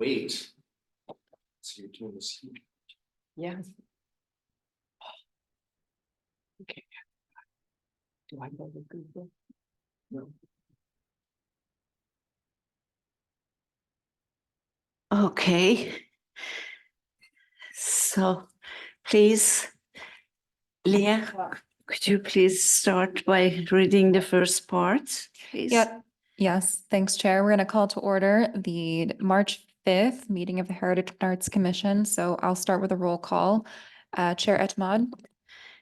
Wait. So you're doing this. Yeah. Okay. Do I go to Google? No. Okay. So please, Leah, could you please start by reading the first part, please? Yep. Yes, thanks, Chair. We're going to call to order the March 5th meeting of the Heritage and Arts Commission. So I'll start with a roll call. Chair Etmod,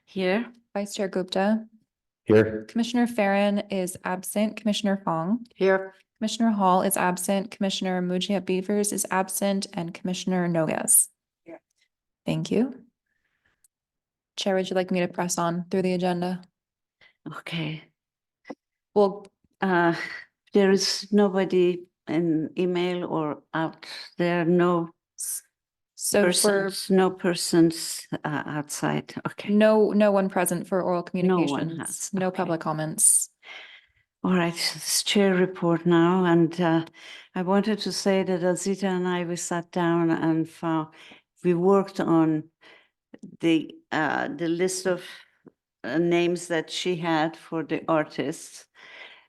Here, Vice Chair Gupta, Here. Commissioner Farren is absent, Commissioner Fong, Here. Commissioner Hall is absent, Commissioner Mujia Beavers is absent, and Commissioner Noguez. Here. Thank you. Chair, would you like me to press on through the agenda? okay. Well, There is nobody in email or out there, no so for persons, no persons outside, okay. no one present for oral No one communications, has, no okay. public comments. All right, it's chair report now, and I wanted to say that Azita and I, we sat down and we worked on the list of names that she had for the artists.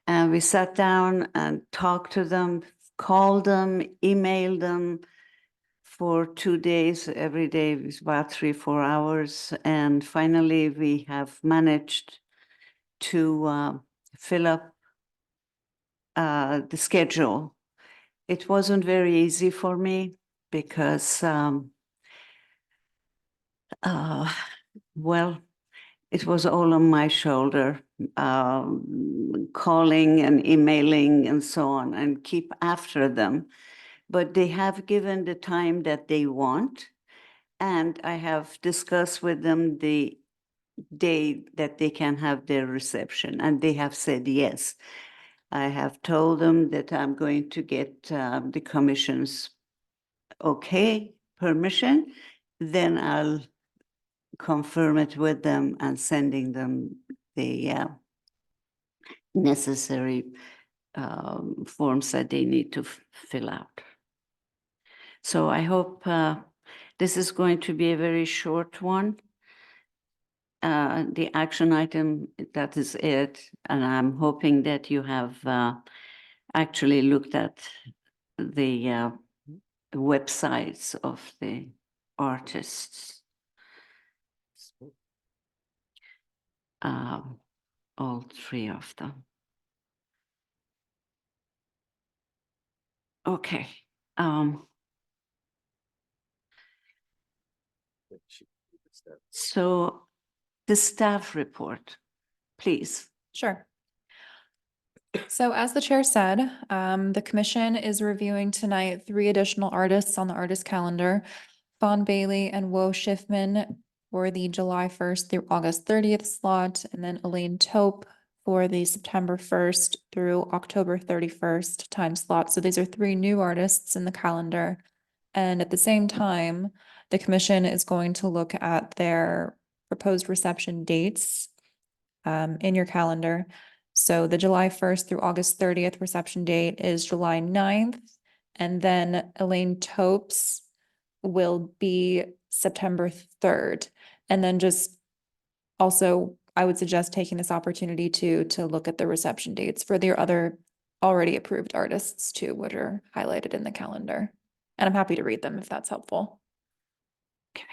And we sat down and talked to them, called them, emailed them for 2 days. Every day was about 3-4 hours. And finally, we have managed to fill up the schedule. It wasn't very easy for me because, well, it was all on my shoulder, calling and emailing and so on, and keep after them. But they have given the time that they want. And I have discussed with them the day that they can have their reception, and they have said yes. I have told them that I'm going to get the commission's permission, then I'll confirm it with them and sending them the necessary forms that they need to fill out. So I hope this is going to be a very short one. The action item, that is it. And I'm hoping that you have actually looked at the websites of the artists. All three of them. Okay. So the staff report, please. Sure. So as the chair said, the commission is reviewing tonight 3 additional artists on the artist calendar. Vaughn Bailey and Wo Schiffman for the July 1st through August 30th slot, and then Elaine Taupe for the September 1st through October 31st time slot. So these are 3 new artists in the calendar. And at the same time, the commission is going to look at their proposed reception dates in your calendar. So the July 1st through August 30th reception date is July 9th. And then Elaine Taupe's will be September 3rd. And then just also, I would suggest taking this opportunity to look at the reception dates for the other already approved artists too, which are highlighted in the calendar. And I'm happy to read them if that's helpful. Okay.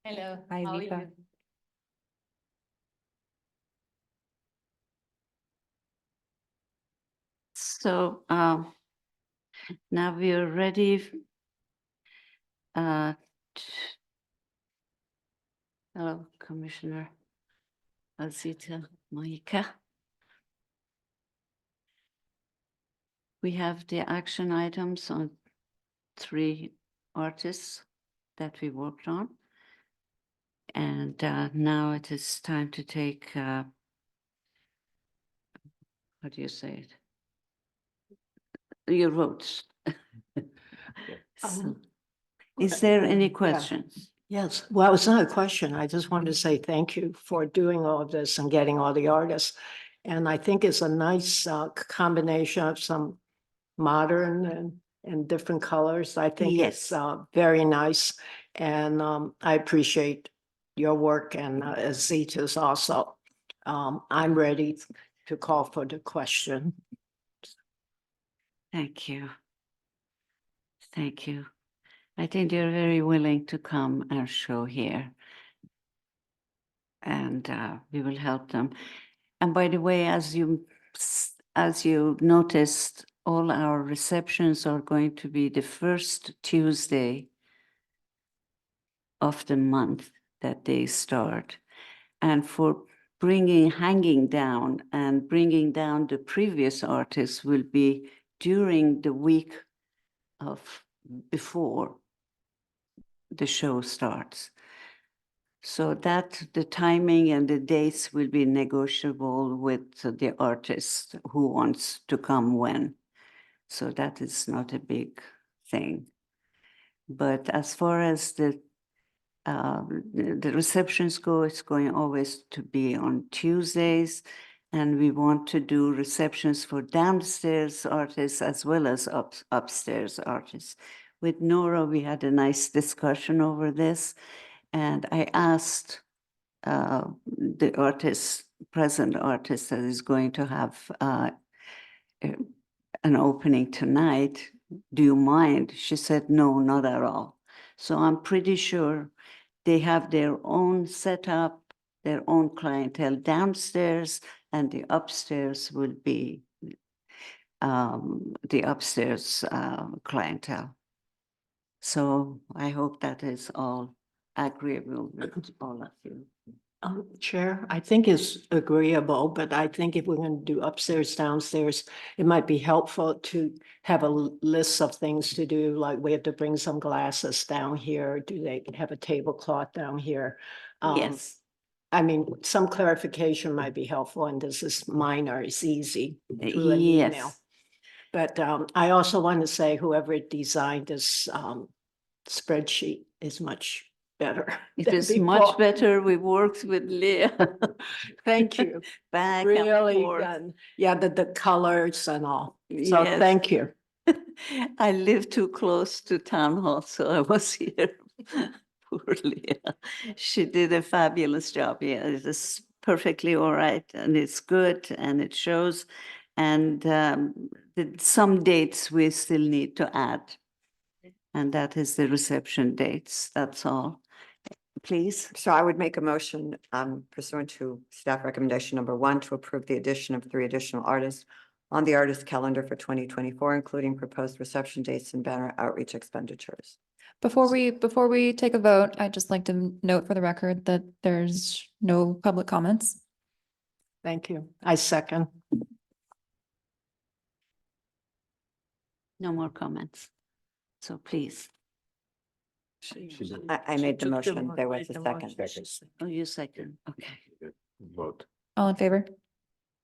Hello. Hi, How are Vika. you? So now we are ready. Hello, Commissioner Azita Mojica. We have the action items on 3 artists that we worked on. And now it is time to take, how do you say it? Your votes. So, is there any questions? Yes, well, it's not a question. I just wanted to say thank you for doing all of this and getting all the artists. And I think it's a nice combination of some modern and in different colors. I think it's Yes. very nice. And I appreciate your work and Zita's also. I'm ready to call for the question. Thank you. Thank you. I think they're very willing to come and show here. And we will help them. And by the way, as you noticed, all our receptions are going to be the first Tuesday of the month that they start. And for hanging down and bringing down the previous artists will be during the week of before the show starts. So that the timing and the dates will be negotiable with the artist who wants to come when. So that is not a big thing. But as far as the receptions go, it's going always to be on Tuesdays. And we want to do receptions for downstairs artists as well as upstairs artists. With Nora, we had a nice discussion over this. And I asked the present artist that is going to have an opening tonight, do you mind? She said, no, not at all. So I'm pretty sure they have their own setup, their own clientele downstairs, and the upstairs will be the upstairs clientele. So I hope that is all agreeable with all of you. Chair, I think it's agreeable, but I think if we're going to do upstairs, downstairs, it might be helpful to have a list of things to do, like we have to bring some glasses down here. Do they have a tablecloth down here? Yes. I mean, some clarification might be helpful, and this is minor, it's easy. through an Yes. email. But I also want to say whoever designed this spreadsheet is much better. It than is much before. better. We worked with Leah. Thank you. Back and Really forth. done. Yeah, the colors and all. So Yes. thank you. I live too close to town hall, so I was here. Poor Leah. She did a fabulous job. Yeah, it is perfectly all right, and it's good, and it shows. And some dates we still need to add. And that is the reception dates. That's all. Please. So I would make a motion pursuant to staff recommendation number 1 to approve the addition of 3 additional artists on the artist calendar for 2024, including proposed reception dates and banner outreach expenditures. Before we take a vote, I'd just like to note for the record that there's no public comments. Thank you. I second. No more comments. So please. I made the motion. There was a second. Oh, you second. Okay. Vote. All in favor?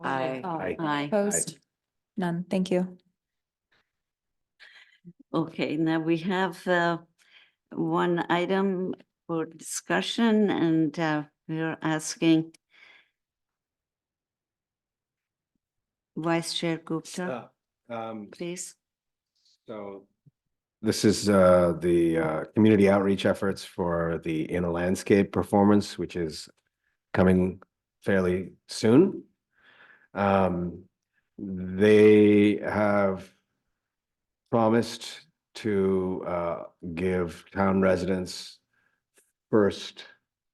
Aye. Aye. Opposed? None. Thank you. Okay, now we have one item for discussion, and we're asking Vice Chair Gupta, please. So this is the community outreach efforts for the In a Landscape performance, which is coming fairly soon. They have promised to give town residents first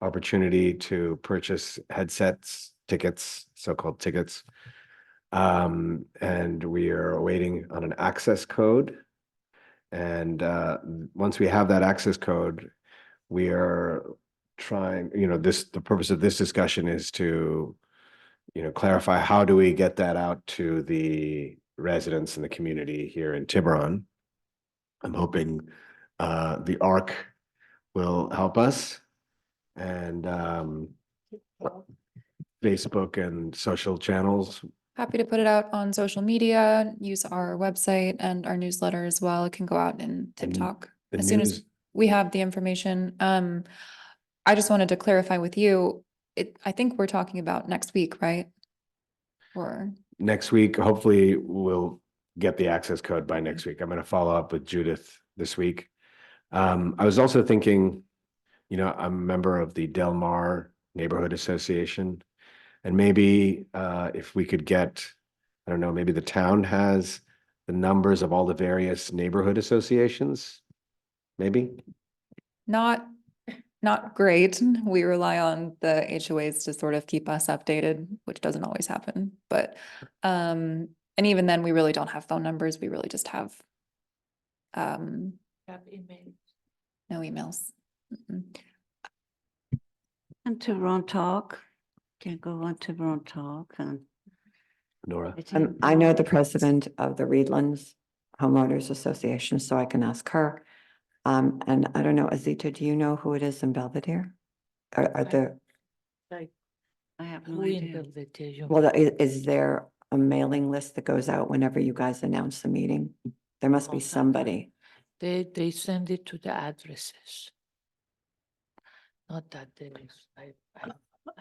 opportunity to purchase headsets, tickets, so-called tickets. And we are waiting on an access code. And once we have that access code, we are trying, the purpose of this discussion is to, clarify how do we get that out to the residents in the community here in Tiburon. I'm hoping the ARC will help us, and Facebook and social channels. Happy to put it out on social media, use our website and our newsletter as well. It can go out in TikTok the as soon as news- we have the information. I just wanted to clarify with you, I think we're talking about next week, right? Or, Next week, hopefully we'll get the access code by next week. I'm going to follow up with Judith this week. I was also thinking, you know, I'm a member of the Del Mar Neighborhood Association. And maybe if we could get, I don't know, maybe the town has the numbers of all the various neighborhood associations, maybe? Not great. We rely on the HOAs to sort of keep us updated, which doesn't always happen, but, and even then, we really don't have phone numbers. We really just have, no emails. Mm-mm. And Tiburon Talk, can go on Tiburon Talk and. Nora? I know the president of the Reedlands Homeowners Association, so I can ask her. And I don't know, Azita, do you know who it is in Belvedere? Are there, I have no idea. well, is there a mailing list that goes out whenever you guys announce the meeting? There must be somebody. They send it to the addresses. Not that there is,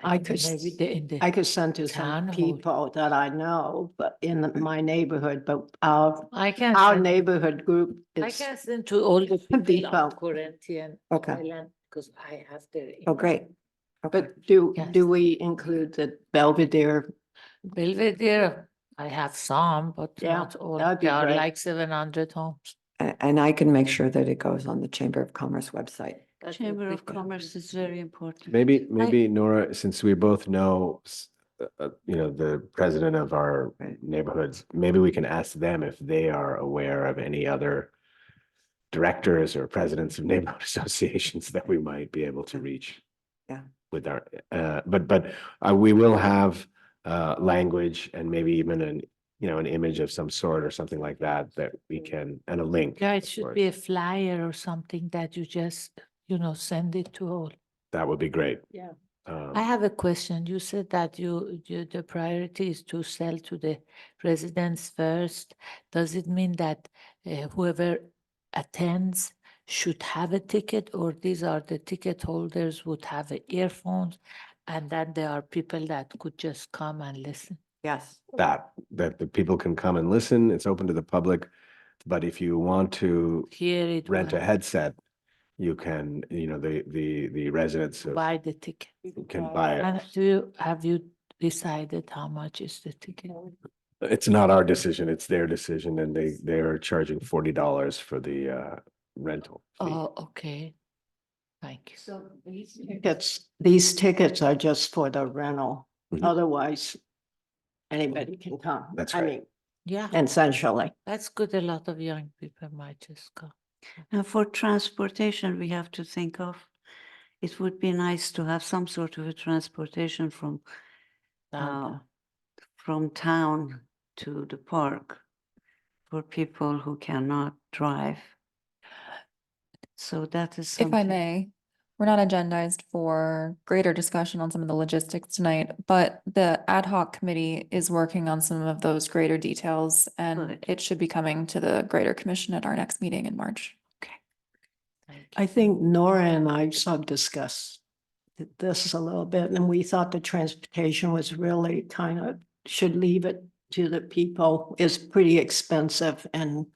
I think could, maybe in the I could send to town some hall. people that I know, but in my neighborhood, but our I can our send, neighborhood group I is, can send to all the people Depot. on Corinthian Okay. Island, because I have the. Oh, great. Okay. but do Yes. we include the Belvedere? Belvedere, I have some, but Yeah, not all. that'd be There are great. like 700 homes. And I can make sure that it goes on the Chamber of Commerce website. That would Chamber be of good. Commerce is very important. Maybe Nora, since we both know, you know, the president of our neighborhoods, maybe we can ask them if they are aware of any other directors or presidents of neighborhood associations that we might be able to reach. Yeah. With our, but we will have language and maybe even an, you know, an image of some sort or something like that that we can, and a link. Yeah, it of should course. be a flyer or something that you just, send it to all. That would be great. Yeah. I have a question. You said that the priority is to sell to the residents first. Does it mean that whoever attends should have a ticket, or these are the ticket holders would have earphones, and then there are people that could just come and listen? Yes. That the people can come and listen. It's open to the public. But if you want to Hear it. rent a well, headset, you can, you know, the residents of- Buy the ticket. can buy it. And have you decided how much is the ticket? It's not our decision, it's their decision, and they're charging $40 for the rental fee. Oh, okay. Thank you. So these tickets are just for the rental. Mhm. Otherwise, anybody can come. That's I right. mean, Yeah, essentially. that's good. A lot of young people might just go. And for transportation, we have to think of, it would be nice to have some sort of a transportation from Downtown. town to the park for people who cannot drive. So that is If I something. may, we're not agendized for greater discussion on some of the logistics tonight, but the ad hoc committee is working on some of those greater details, and Good. it should be coming to the greater commission at our next meeting in March. Thank you. I think Nora and I sort of discussed this a little bit, and we thought the transportation was really kind of, should leave it to the people. It's pretty expensive and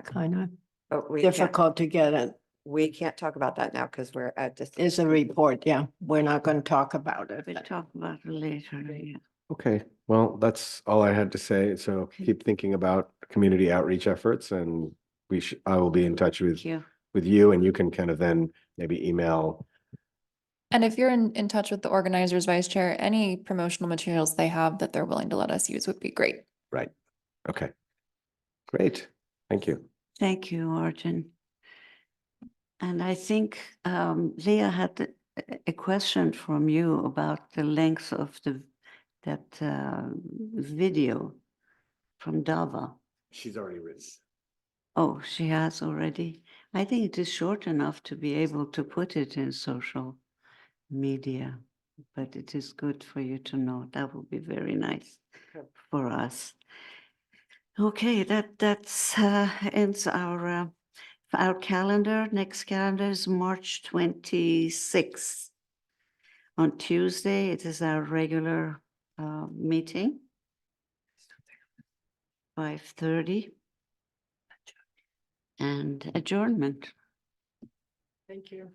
kind of But we difficult to get it. We can't talk about that now because we're at this. Is a report, yeah. We're not going to talk about it. We'll talk about it later. Yeah. Okay, well, that's all I had to say. So Okay. keep thinking about community outreach efforts, and I will be in touch Thank you. with you, and you can kind of then maybe email. And if you're in touch with the organizers, vice chair, any promotional materials they have that they're willing to let us use would be great. Right. Okay. Great. Thank you. Thank you, Arjun. And I think Leah had a question from you about the length of that video from Dava. She's already written. Oh, she has already. I think it is short enough to be able to put it in social media, but it is good for you to know. That would be very nice for us. Okay, that's ends our calendar. Next calendar is March 26th. On Tuesday, it is our regular meeting. 5:30. And adjournment. Thank you.